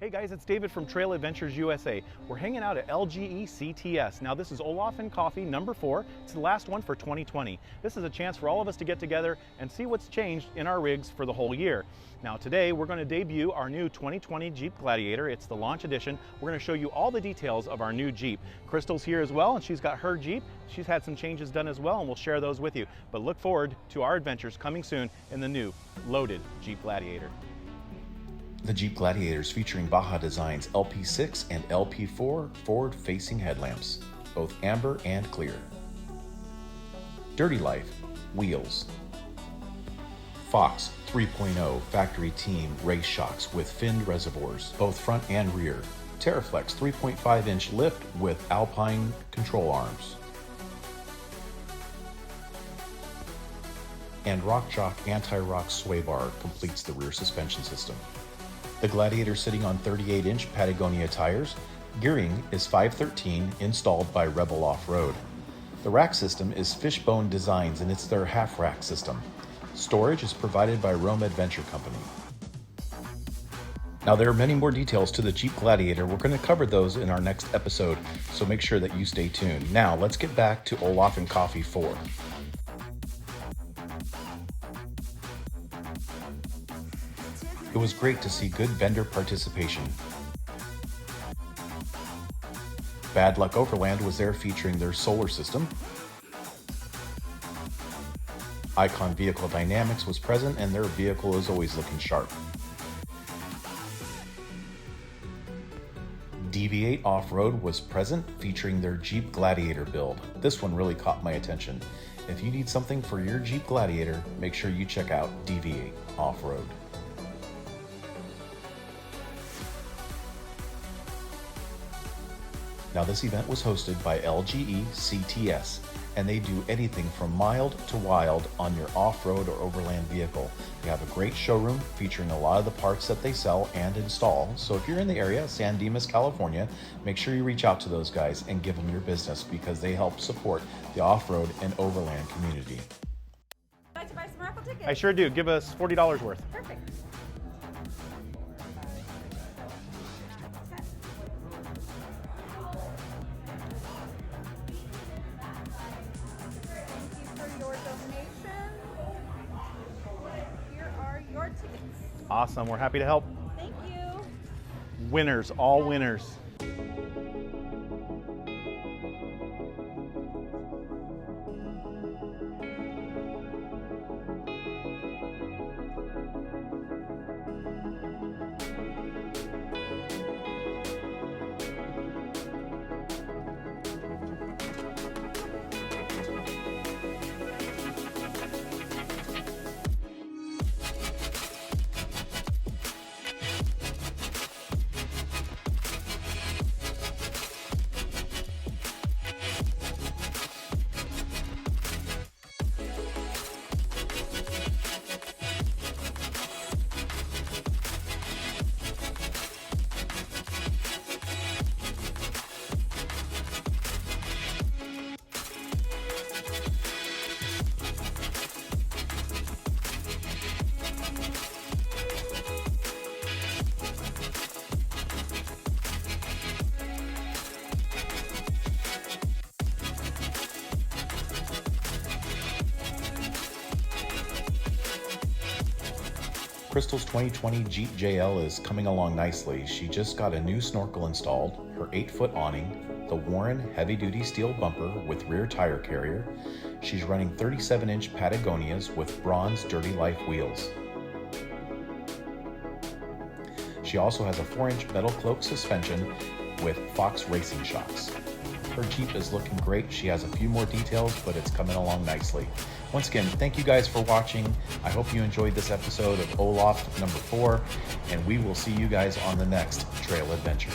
Hey guys, it's David from Trail Adventures USA. We're hanging out at LGE CTS. Now this is Olaf and Coffee number 4. It's the last one for 2020. This is a chance for all of us to get together and see what's changed in our rigs for the whole year. Now today we're going to debut our new 2020 Jeep Gladiator. It's the launch edition. We're going to show you all the details of our new Jeep. Crystal's here as well, and she's got her Jeep. She's had some changes done as well, and we'll share those with you. But look forward to our adventures coming soon in the new loaded Jeep Gladiator. The Jeep Gladiators featuring Baja Design's LP6 and LP4 forward-facing headlamps, both amber and clear. Dirty Life wheels. Fox 3.0 factory team race shocks with finned reservoirs, both front and rear. Terraflex 3.5-inch lift with Alpine control arms. And RockJock anti-rock sway bar completes the rear suspension system. The Gladiator sitting on 38-inch Patagonia tires. Gearing is 513, installed by Rebel Off-Road. The rack system is Fishbone Designs, and it's their half-rack system. Storage is provided by Rome Adventure Company. Now there are many more details to the Jeep Gladiator. We're going to cover those in our next episode, so make sure that you stay tuned. Now let's get back to Olaf and Coffee 4. It was great to see good vendor participation. Bad Luck Overland was there featuring their solar system. Icon Vehicle Dynamics was present, and their vehicle is always looking sharp. Deviate Off-Road was present featuring their Jeep Gladiator Build. This one really caught my attention. If you need something for your Jeep Gladiator, make sure you check out Deviate Off-Road. Now this event was hosted by LGE CTS, and they do anything from mild to wild on your off-road or overland vehicle. They have a great showroom featuring a lot of the parts that they sell and install. So if you're in the area, San Dimas, California, make sure you reach out to those guys and give them your business, because they help support the off-road and overland community. Would you like to buy some raffle tickets? I sure do. Give us $40 worth. Perfect. Awesome. We're happy to help. Thank you. Winners, all winners. Crystal's 2020 Jeep JL is coming along nicely. She just got a new snorkel installed, her 8-foot awning, the Warren heavy-duty steel bumper with rear tire carrier. She's running 37-inch Patagonias with bronze Dirty Life wheels. She also has a 4-inch metal cloak suspension with Fox racing shocks. Her Jeep is looking great. She has a few more details, but it's coming along nicely. Once again, thank you guys for watching. I hope you enjoyed this episode of Olaf number 4, and we will see you guys on the next trail adventure.